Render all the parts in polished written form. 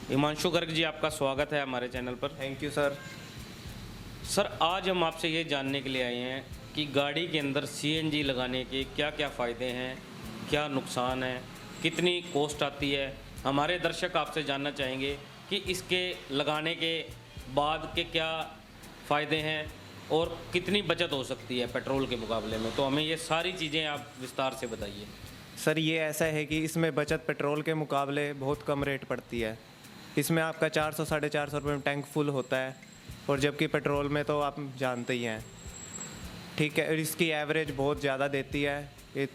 हिमांशु गर्ग जी, आपका स्वागत है हमारे चैनल पर। Thank you sir. सर, आज हम आपसे ये जानने के लिए आए हैं कि गाड़ी के अंदर सीएनजी लगाने के क्या क्या फ़ायदे हैं, क्या नुकसान है, कितनी कॉस्ट आती है। हमारे दर्शक आपसे जानना चाहेंगे कि इसके लगाने के बाद के क्या फ़ायदे हैं और कितनी बचत हो सकती है पेट्रोल के मुकाबले में। तो हमें ये सारी चीज़ें आप विस्तार से बताइए। सर ये ऐसा है कि इसमें बचत पेट्रोल के मुकाबले बहुत कम रेट पड़ती है। इसमें आपका 400 साढ़े 400 रुपये में टैंक फुल होता है, और जबकि पेट्रोल में तो आप जानते ही हैं, ठीक है। और इसकी एवरेज बहुत ज़्यादा देती है, ये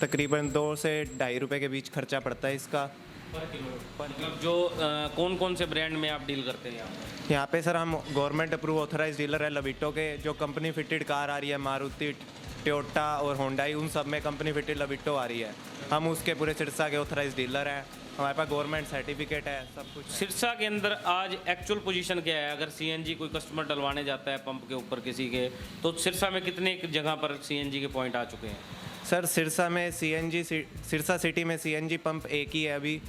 तकरीबन 2 से 2.5 रुपये के बीच खर्चा पड़ता है इसका पर किलो। मतलब जो कौन कौन से ब्रांड में आप डील करते हैं यहाँ पे सर हम गवर्नमेंट अप्रूव ऑथराइज डीलर है लविटो के। जो कंपनी फिटेड कार आ रही है, मारुति, टोयोटा और होंडाई, उन सब में कंपनी फिटेड लविटो आ रही है। हम उसके पूरे सिरसा के ऑथराइज डीलर हैं। हमारे पास गवर्नमेंट सर्टिफिकेट है, सब कुछ। सिरसा के अंदर आज एक्चुअल पोजीशन क्या है? अगर सीएनजी कोई कस्टमर डलवाने जाता है पंप के ऊपर किसी के, तो सिरसा में कितने जगह पर सीएनजी के पॉइंट आ चुके हैं? सर सिरसा में सिरसा सिटी में सीएनजी पंप एक ही है अभी।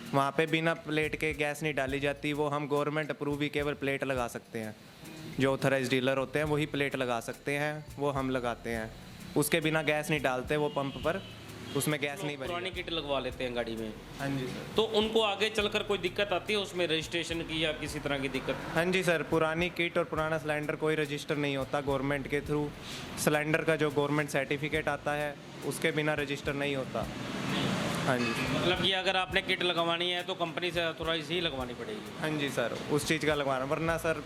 वहाँ पे बिना प्लेट के गैस नहीं डाली जाती। वो हम गवर्नमेंट अप्रूव ही केवल प्लेट लगा सकते हैं। जो ऑथराइज डीलर होते हैं वही प्लेट लगा सकते हैं, वो हम लगाते हैं। उसके बिना गैस नहीं डालते वो पंप पर, उसमें गैस नहीं भरी। पुरानी किट लगवा लेते हैं गाड़ी में, हाँ जी सर। तो उनको आगे चलकर कोई दिक्कत आती है उसमें, रजिस्ट्रेशन की या किसी तरह की दिक्कत? हाँ जी सर, पुरानी किट और पुराना सिलेंडर कोई रजिस्टर नहीं होता गवर्नमेंट के थ्रू। सिलेंडर का जो गवर्नमेंट सर्टिफिकेट आता है उसके बिना रजिस्टर नहीं होता। हाँ जी। मतलब कि अगर आपने किट लगवानी है तो कंपनी से ऑथोराइज ही लगवानी पड़ेगी? हाँ जी सर, उस चीज़ का लगवाना, वरना सर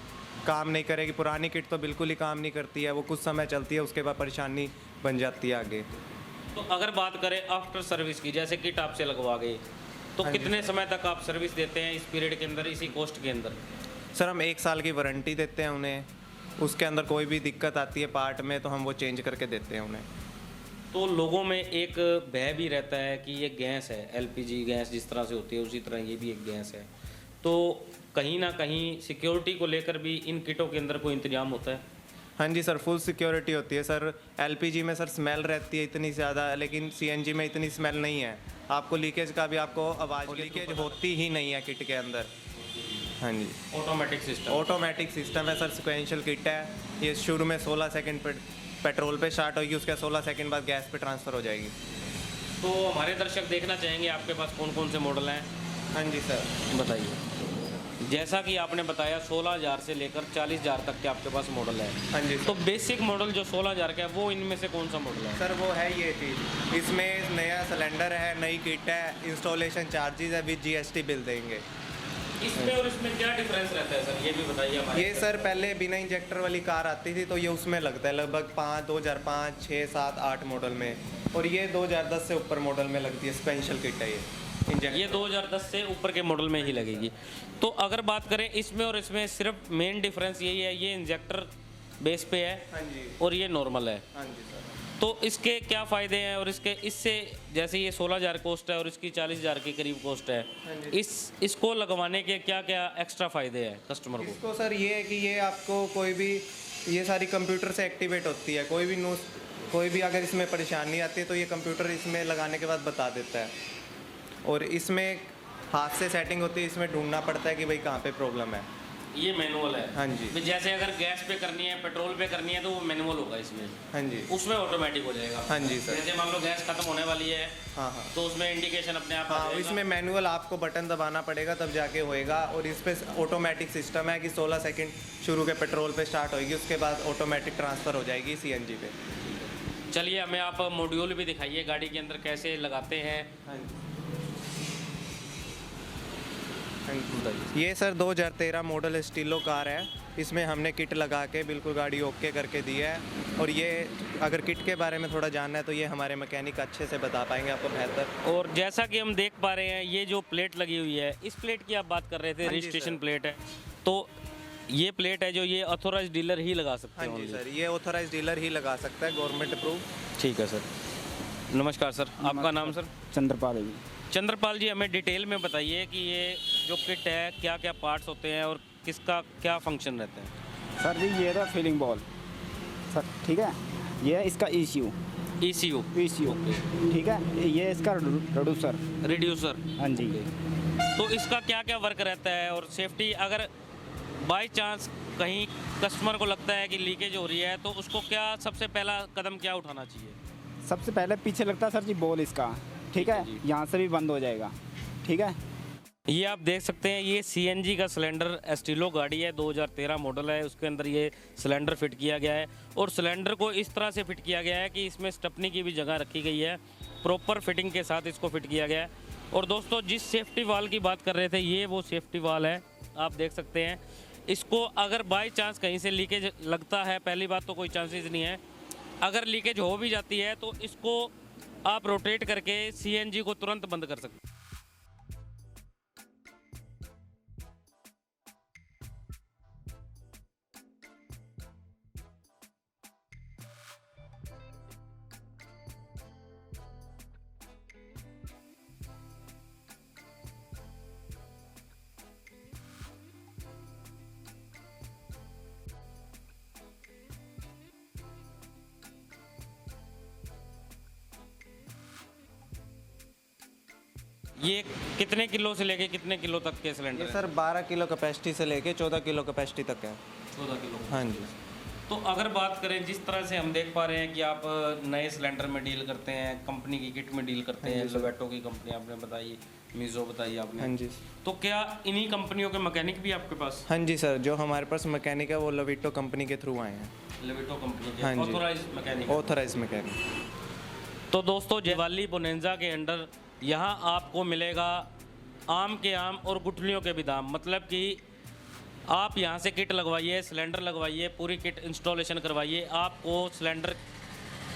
काम नहीं करेगी। पुरानी किट तो बिल्कुल ही काम नहीं करती है, वो कुछ समय चलती है, उसके बाद परेशानी बन जाती है आगे। तो अगर बात करें आफ्टर सर्विस की, जैसे किट आपसे लगवा गए तो हाँ कितने समय तक आप सर्विस देते हैं इस पीरियड के अंदर, इसी कॉस्ट के अंदर? सर हम 1 साल की वारंटी देते हैं उन्हें। उसके अंदर कोई भी दिक्कत आती है पार्ट में तो हम वो चेंज करके देते हैं उन्हें। तो लोगों में एक भय भी रहता है कि ये गैस है, एलपीजी गैस जिस तरह से होती है उसी तरह ये भी एक गैस है, तो कहीं ना कहीं सिक्योरिटी को लेकर भी इन किटों के अंदर कोई इंतजाम होता है? हाँ जी सर, फुल सिक्योरिटी होती है सर। एलपीजी में सर स्मेल रहती है इतनी ज़्यादा, लेकिन सीएनजी में इतनी स्मेल नहीं है। आपको लीकेज का भी आपको आवाज़ लीकेज होती ही नहीं है किट के अंदर। हाँ जी, ऑटोमेटिक सिस्टम है सर। सिक्वेंशियल किट है ये। शुरू में 16 सेकंड पर पेट्रोल पे स्टार्ट होगी, उसके 16 सेकंड बाद गैस पे ट्रांसफ़र हो जाएगी। तो हमारे दर्शक देखना चाहेंगे आपके पास कौन कौन से मॉडल हैं? हाँ जी सर, बताइए। जैसा कि आपने बताया 16,000 से लेकर 40,000 तक के आपके पास मॉडल है। हाँ जी। तो बेसिक मॉडल जो 16,000 का है वो इनमें से कौन सा मॉडल है? सर वो है ये चीज़, इसमें नया सिलेंडर है, नई किट है, इंस्टॉलेशन चार्जेस है, विद जीएसटी बिल देंगे। इसमें और इसमें क्या डिफरेंस रहता है सर, ये भी बताइए हमारे। ये सर पहले बिना इंजेक्टर वाली कार आती थी, तो ये उसमें लगता है लगभग 2005, 6, 7, 8 मॉडल में, और ये 2010 से ऊपर मॉडल में लगती है। स्पेशल किट है ये 2010 से ऊपर के मॉडल में ही लगेगी। तो अगर बात करें इसमें और इसमें, सिर्फ मेन डिफरेंस यही है, ये इंजेक्टर बेस पे है। हाँ जी। और ये नॉर्मल है। हाँ जी सर। तो इसके क्या फ़ायदे हैं और इससे जैसे ये 16,000 कॉस्ट है और इसकी 40,000 के करीब कॉस्ट है, हाँ इसको लगवाने के क्या क्या एक्स्ट्रा फ़ायदे हैं कस्टमर को? इसको सर ये है कि ये आपको कोई भी, ये सारी कंप्यूटर से एक्टिवेट होती है। कोई भी अगर इसमें परेशानी आती है तो ये कंप्यूटर इसमें लगाने के बाद बता देता है। और इसमें हाथ से सेटिंग होती है, इसमें ढूंढना पड़ता है कि भाई कहाँ पे प्रॉब्लम है। ये मैनुअल है? हाँ जी। जैसे अगर गैस पे करनी है, पेट्रोल पे करनी है, तो वो मैनुअल होगा इसमें? हाँ जी। उसमें ऑटोमेटिक हो जाएगा? हाँ जी सर। जैसे मान लो गैस खत्म होने वाली है, हाँ हाँ, तो उसमें इंडिकेशन अपने आप आ हाँ जाएगा? इसमें मैनुअल आपको बटन दबाना पड़ेगा तब जाके होएगा। और इस पर ऑटोमेटिक सिस्टम है कि 16 सेकंड शुरू के पेट्रोल पे स्टार्ट होएगी, उसके बाद ऑटोमेटिक ट्रांसफ़र हो जाएगी सीएनजी पे। चलिए हमें आप मॉड्यूल भी दिखाइए गाड़ी के अंदर कैसे लगाते हैं। हाँ जी। ये सर 2013 मॉडल स्टीलो कार है। इसमें हमने किट लगा के बिल्कुल गाड़ी ओके करके दी है। और ये अगर किट के बारे में थोड़ा जानना है तो ये हमारे मैकेनिक अच्छे से बता पाएंगे आपको बेहतर। और जैसा कि हम देख पा रहे हैं, ये जो प्लेट लगी हुई है, इस प्लेट की आप बात कर रहे थे, हाँ जी रजिस्ट्रेशन सर। प्लेट है, तो ये प्लेट है जो ये ऑथोराइज डीलर ही लगा सकते हाँ हैं? जी सर, ये ऑथराइज डीलर ही लगा सकता है, गवर्नमेंट अप्रूव। ठीक है सर। नमस्कार सर, आपका नाम सर? चंद्रपाल जी। चंद्रपाल जी, हमें डिटेल में बताइए कि ये जो किट है क्या क्या पार्ट्स होते हैं और किसका क्या फंक्शन रहता है? सर जी ये था फीलिंग बॉल सर, ठीक है। ये है इसका ECU, ECU, ठीक है। ये इसका रिड्यूसर। रिड्यूसर। हाँ जी। तो इसका क्या क्या वर्क रहता है और सेफ्टी अगर बाई चांस कहीं कस्टमर को लगता है कि लीकेज हो रही है तो उसको क्या सबसे पहला कदम क्या उठाना चाहिए? सबसे पहले पीछे लगता है सर जी बॉल इसका, ठीक है, जी। यहाँ से भी बंद हो जाएगा, ठीक है। ये आप देख सकते हैं, ये सीएनजी का सिलेंडर एस्टिलो गाड़ी है, 2013 मॉडल है, उसके अंदर ये सिलेंडर फिट किया गया है और सिलेंडर को इस तरह से फिट किया गया है कि इसमें स्टपनी की भी जगह रखी गई है, प्रॉपर फिटिंग के साथ इसको फिट किया गया है। और दोस्तों जिस सेफ्टी वाल की बात कर रहे थे, ये वो सेफ्टी वाल है, आप देख सकते हैं। इसको अगर बाई चांस कहीं से लीकेज लगता है, पहली बात तो कोई चांसेस नहीं है, अगर लीकेज हो भी जाती है तो इसको आप रोटेट करके सीएनजी को तुरंत बंद कर सकते हैं। ये कितने किलो से लेके कितने किलो तक के सिलेंडर ये हैं? सर 12 किलो कैपेसिटी से लेके 14 किलो कैपेसिटी तक है। 14 किलो। हाँ जी। तो अगर बात करें जिस तरह से हम देख पा रहे हैं कि आप नए सिलेंडर में डील करते हैं, कंपनी की किट में डील करते हैं, लोवेटो की कंपनी आपने बताई, मिजो बताई आपने, हाँ जी। तो क्या इन्हीं कंपनियों के मैकेनिक भी आपके पास? हाँ जी सर, जो हमारे पास मैकेनिक है वो लोविटो कंपनी के थ्रू आए हैं। लोवेटो कंपनी के हाँ जी। Authorise mechanic. Authorise mechanic. तो दोस्तों दिवाली बोनेंजा के अंडर यहाँ आपको मिलेगा आम के आम और गुठलियों के भी दाम, मतलब कि आप यहाँ से किट लगवाइए, सिलेंडर लगवाइए, पूरी किट इंस्टॉलेशन करवाइए, आपको सिलेंडर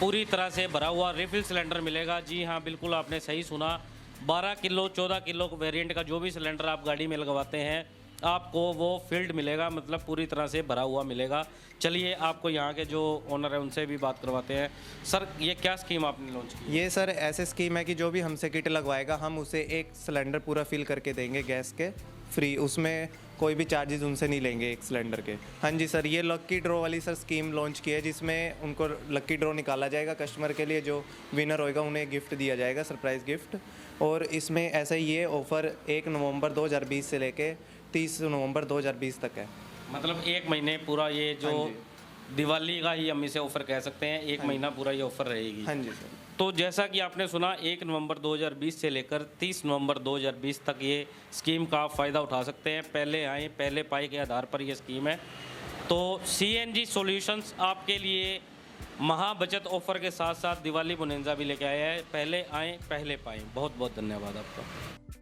पूरी तरह से भरा हुआ रिफिल सिलेंडर मिलेगा। जी हाँ, बिल्कुल आपने सही सुना, 12 किलो 14 किलो वेरिएंट का जो भी सिलेंडर आप गाड़ी में लगवाते हैं आपको वो फील्ड मिलेगा, मतलब पूरी तरह से भरा हुआ मिलेगा। चलिए आपको यहाँ के जो ओनर है उनसे भी बात करवाते हैं। सर ये क्या स्कीम आपने लॉन्च की? ये सर ऐसे स्कीम है कि जो भी हमसे किट लगवाएगा हम उसे एक सिलेंडर पूरा फिल करके देंगे गैस के फ्री, उसमें कोई भी चार्जेस उनसे नहीं लेंगे एक सिलेंडर के। हाँ जी सर, ये लक्की ड्रॉ वाली सर स्कीम लॉन्च की है जिसमें उनको लक्की ड्रॉ निकाला जाएगा कस्टमर के लिए, जो विनर होएगा उन्हें गिफ्ट दिया जाएगा, सरप्राइज़ गिफ्ट। और इसमें ऐसा ये ऑफ़र 1 नवंबर 2020 से लेके 30 नवंबर 2020 तक है। मतलब एक महीने पूरा ये जो हाँ दिवाली का ही हम इसे ऑफर कह सकते हैं, एक महीना पूरा ये ऑफर रहेगी। हाँ जी सर। तो जैसा कि आपने सुना 1 नवंबर 2020 से लेकर 30 नवंबर 2020 तक ये स्कीम का आप फ़ायदा उठा सकते हैं। पहले आए पहले पाए के आधार पर ये स्कीम है। तो सीएनजी सॉल्यूशंस आपके लिए महा बचत ऑफर के साथ साथ दिवाली बोनेंजा भी लेके आया है। पहले आएँ पहले पाएँ। बहुत बहुत धन्यवाद आपका।